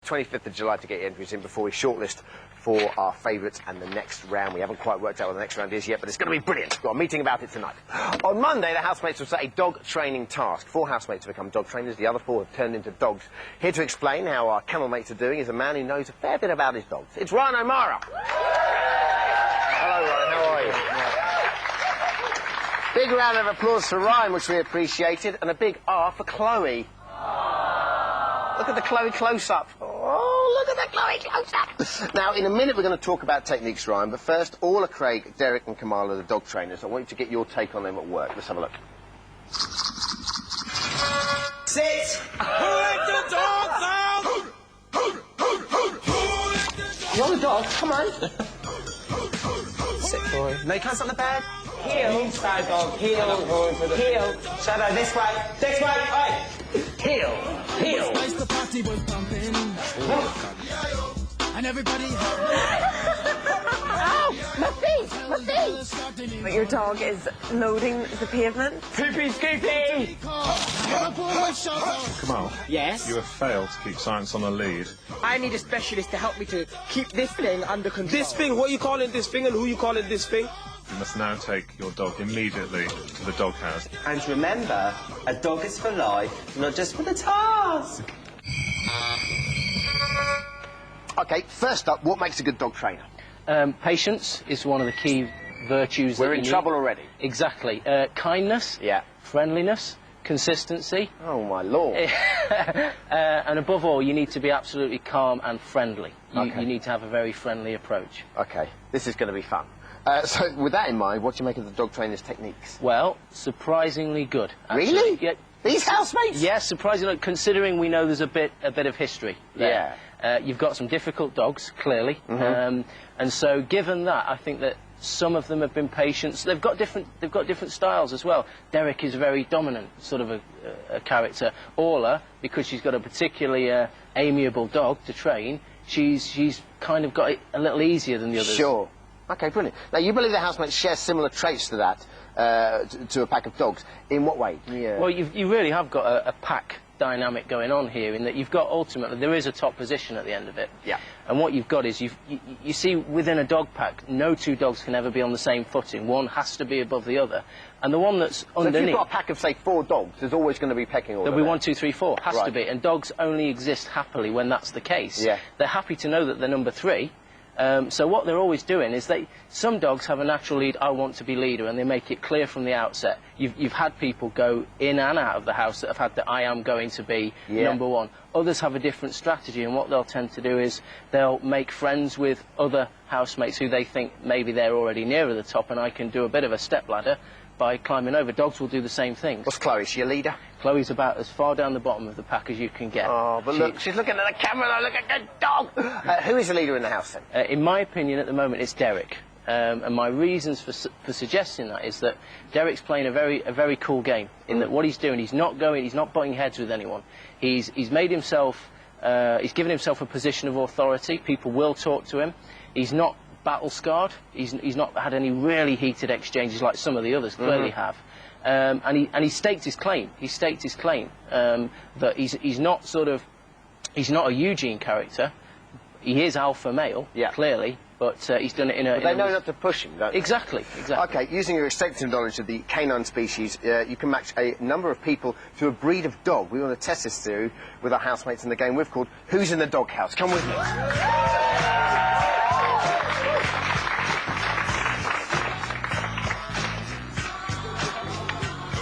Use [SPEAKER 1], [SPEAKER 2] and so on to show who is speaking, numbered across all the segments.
[SPEAKER 1] 25th of July to get your entries in before we shortlist for our favourites and the next round. We haven't quite worked out what the next round is yet, but it's going to be brilliant. We've got a meeting about it tonight. On Monday, the housemates will set a dog training task. 4 housemates have become dog trainers. The other 4 have turned into dogs. Here to explain how our kennel mates are doing is a man who knows a fair bit about his dogs. It's Ryan O'Mara. Hello, Ryan. How are you? Big round of applause for Ryan, which we appreciated, and a big R for Chloe. Look at the Chloe close-up. Oh, look at the Chloe close-up. Now, in a minute, we're going to talk about techniques, Ryan, but first, Orla, Craig, Derek and Kamal are the dog trainers. I want you to get your take on them at work. Let's have a look. Sit! Who let the dogs out? You want the dog? Come on. Sit, boy. No, you can't sit on the bed. Heel. Bad dog. Heel. Heel. Shadow, this way. This way. Oi. Heel. Heel. The party was pumping. And everybody
[SPEAKER 2] ow! My feet! My feet! But your dog is loading the pavement.
[SPEAKER 3] Poopy scoopy!
[SPEAKER 4] Kamal.
[SPEAKER 3] Yes?
[SPEAKER 4] You have failed to keep science on a lead.
[SPEAKER 3] I need a specialist to help me to keep this thing under control.
[SPEAKER 5] This thing? What are you calling this thing and who you calling this thing?
[SPEAKER 4] You must now take your dog immediately to the doghouse.
[SPEAKER 6] And remember, a dog is for life, not just for the task.
[SPEAKER 1] OK, first up, what makes a good dog trainer?
[SPEAKER 7] Patience is one of the key virtues.
[SPEAKER 1] We're in trouble already.
[SPEAKER 7] Exactly. Kindness.
[SPEAKER 1] Yeah.
[SPEAKER 7] Friendliness. Consistency.
[SPEAKER 1] Oh, my Lord.
[SPEAKER 7] And above all, you need to be absolutely calm and friendly. You need to have a very friendly approach.
[SPEAKER 1] OK, this is going to be fun. So, with that in mind, what do you make of the dog trainer's techniques?
[SPEAKER 7] Well, surprisingly good. Actually.
[SPEAKER 1] Really?
[SPEAKER 7] Yeah.
[SPEAKER 1] These housemates?
[SPEAKER 7] Yes, surprisingly, considering we know there's a bit of history there. Yeah. You've got some difficult dogs, clearly. And so, given that, I think that some of them have been patient. So they've got different styles as well. Derek is a very dominant sort of a character. Orla, because she's got a particularly amiable dog to train, she's kind of got it a little easier than the others.
[SPEAKER 1] Sure. OK, brilliant. Now, you believe the housemates share similar traits to that, to a pack of dogs. In what way? Yeah.
[SPEAKER 7] Well, you really have got a pack dynamic going on here, in that you've got, ultimately, there is a top position at the end of it.
[SPEAKER 1] Yeah.
[SPEAKER 7] And what you've got is, you see, within a dog pack, no 2 dogs can ever be on the same footing. One has to be above the other. And the one that's underneath...
[SPEAKER 1] So if you've got a pack of, say, 4 dogs, there's always going to be pecking order.
[SPEAKER 7] There'll be 1, 2, 3, 4. Has to be. And dogs only exist happily when that's the case.
[SPEAKER 1] Yeah.
[SPEAKER 7] They're happy to know that they're number 3. So what they're always doing is some dogs have a natural lead, I want to be leader, and they make it clear from the outset. You've had people go in and out of the house that have had the I am going to be number 1. Others have a different strategy, and what they'll tend to do is they'll make friends with other housemates who they think maybe they're already nearer the top, and I can do a bit of a stepladder by climbing over. Dogs will do the same thing.
[SPEAKER 1] What's Chloe? Is she a leader?
[SPEAKER 7] Chloe's about as far down the bottom of the pack as you can get.
[SPEAKER 1] Oh, but look, she's looking at the camera. Look at the dog. Who is the leader in the house, then?
[SPEAKER 7] In my opinion, at the moment, it's Derek. And my reasons for suggesting that is that Derek's playing a very cool game. In that what he's doing, he's not butting heads with anyone. He's made himself, he's given himself a position of authority. People will talk to him. He's not battle scarred. He's not had any really heated exchanges like some of the others clearly have. And he staked his claim. He staked his claim that he's not a Eugene character. He is alpha male, clearly, but he's done it in a...
[SPEAKER 1] But they know not to push him, don't they?
[SPEAKER 7] Exactly.
[SPEAKER 1] OK, using your extensive knowledge of the canine species, you can match a number of people to a breed of dog. We want to test this theory with our housemates in the game we've called Who's in the Doghouse? Come with me.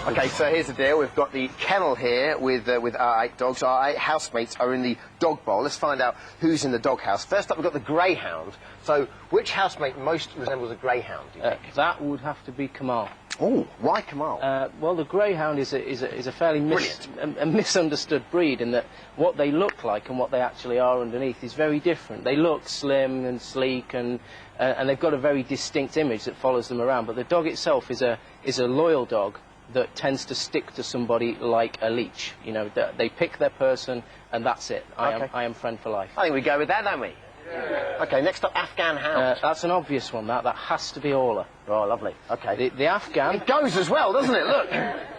[SPEAKER 1] OK, so here's the deal. We've got the kennel here with our 8 dogs. Our 8 housemates are in the dog bowl. Let's find out who's in the doghouse. First up, we've got the greyhound. So, which housemate most resembles a greyhound, do you think?
[SPEAKER 7] That would have to be Kamal.
[SPEAKER 1] Oh, why Kamal?
[SPEAKER 7] Well, the greyhound is a fairly misunderstood breed, in that what they look like and what they actually are underneath is very different. They look slim and sleek, and they've got a very distinct image that follows them around. But the dog itself is a loyal dog that tends to stick to somebody like a leech. You know, they pick their person, and that's it. I am friend for life.
[SPEAKER 1] I think we go with that, don't we? Yeah. OK, next up, Afghan hound.
[SPEAKER 7] That's an obvious one, that has to be Orla.
[SPEAKER 1] Oh, lovely. OK.
[SPEAKER 7] The Afghan...
[SPEAKER 1] It goes as well, doesn't it? Look,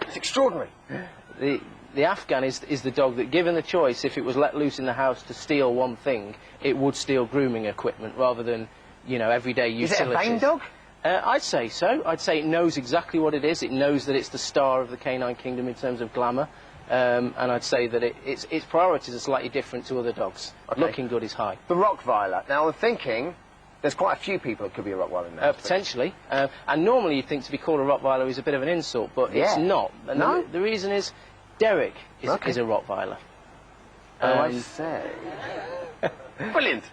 [SPEAKER 1] it's extraordinary.
[SPEAKER 7] The the Afghan is the dog that, given the choice, if it was let loose in the house to steal one thing, it would steal grooming equipment rather than, you know, everyday utilities.
[SPEAKER 1] Is it a vain dog?
[SPEAKER 7] I'd say so. I'd say it knows exactly what it is. It knows that it's the star of the canine kingdom in terms of glamour. And I'd say that its priorities are slightly different to other dogs. Okay. Looking good is high.
[SPEAKER 1] The Rottweiler. Now, I'm thinking there's quite a few people that could be a Rottweiler in there.
[SPEAKER 7] Potentially. And normally you'd think to be called a Rottweiler is a bit of an insult, but it's not. And
[SPEAKER 1] no?
[SPEAKER 7] The reason is Derek is a Rottweiler.
[SPEAKER 1] I say. Brilliant.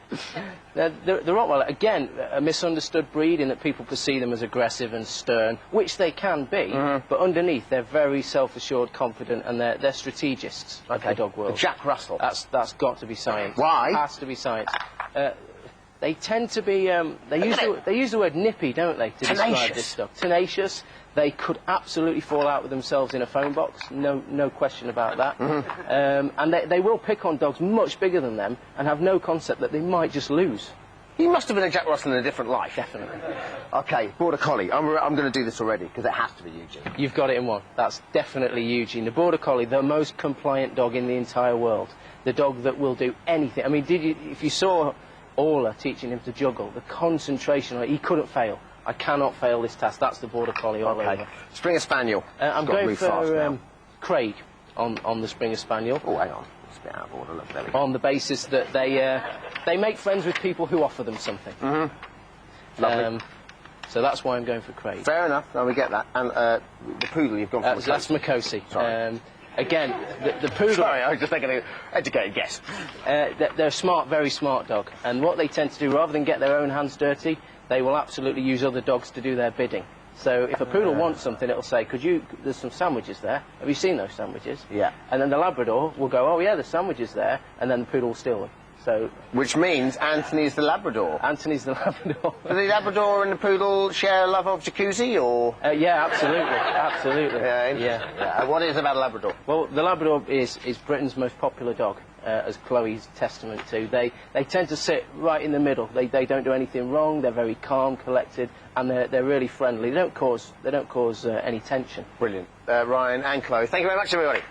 [SPEAKER 7] The Rottweiler, again, a misunderstood breed in that people perceive them as aggressive and stern, which they can be, but underneath they're very self-assured, confident, and they're strategists of the dog world.
[SPEAKER 1] The Jack Russell.
[SPEAKER 7] That's got to be science.
[SPEAKER 1] Why?
[SPEAKER 7] It has to be science. They tend to be, they use the word nippy, don't they, to describe this stuff. Tenacious. They could absolutely fall out with themselves in a phone box, no question about that. And they will pick on dogs much bigger than them and have no concept that they might just lose.
[SPEAKER 1] You must have been a Jack Russell in a different life.
[SPEAKER 7] Definitely.
[SPEAKER 1] Okay, Border Collie. I'm going to do this already, because it has to be Eugene.
[SPEAKER 7] You've got it in one. That's definitely Eugene. The Border Collie, the most compliant dog in the entire world. The dog that will do anything. I mean, if you saw Orla teaching him to juggle, the concentration, he couldn't fail. I cannot fail this task. That's the Border Collie all over.
[SPEAKER 1] Springer Spaniel.
[SPEAKER 7] I'm going for Craig on the Springer Spaniel.
[SPEAKER 1] Oh, hang on. It's a bit out of order. Look, there we go.
[SPEAKER 7] On the basis that they make friends with people who offer them something.
[SPEAKER 1] Lovely.
[SPEAKER 7] So that's why I'm going for Craig.
[SPEAKER 1] Fair enough. No, we get that. And the poodle, you've gone for Makosi.
[SPEAKER 7] That's Makosi.
[SPEAKER 1] Sorry.
[SPEAKER 7] Again, the poodle...
[SPEAKER 1] Sorry, I was just taking an educated guess.
[SPEAKER 7] They're a smart, very smart dog. And what they tend to do, rather than get their own hands dirty, they will absolutely use other dogs to do their bidding. So if a poodle wants something, it'll say, there's some sandwiches there. Have you seen those sandwiches?
[SPEAKER 1] Yeah.
[SPEAKER 7] And then the Labrador will go, oh yeah, there's sandwiches there, and then the poodle will steal them. So...
[SPEAKER 1] Which means Anthony's the Labrador.
[SPEAKER 7] Anthony's the Labrador.
[SPEAKER 1] Do the Labrador and the poodle share a love of jacuzzi, or...?
[SPEAKER 7] Yeah, absolutely.
[SPEAKER 1] Yeah. What is it about a Labrador?
[SPEAKER 7] Well, the Labrador is Britain's most popular dog, as Chloe's testament to. They tend to sit right in the middle. They don't do anything wrong. They're very calm, collected, and they're really friendly. They don't cause any tension.
[SPEAKER 1] Brilliant. Ryan and Chloe, thank you very much, everybody.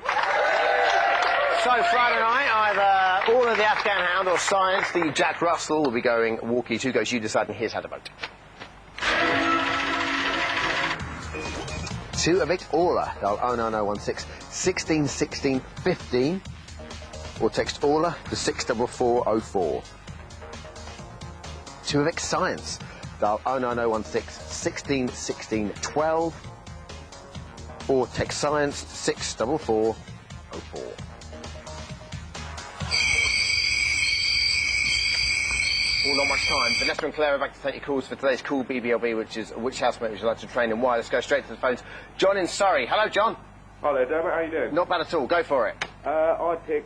[SPEAKER 1] So Friday night, either all of the Afghan Hound or Science, the Jack Russell, will be going walkies. Who goes? You decide, and here's how to vote. To evict Orla, dial 09016 16 16 15, or text Orla to 64404. To evict Science, dial 09016 16 16 12, or text Science to 64404. Well, not much time. Vanessa and Claire are back to take your calls for today's Cool BBLB, which is which housemate would you like to train and why? Let's go straight to the phones. John in Surrey. Hello, John.
[SPEAKER 8] Hi there, Dermot. How you doing?
[SPEAKER 1] Not bad at all. Go for it.
[SPEAKER 8] I'd pick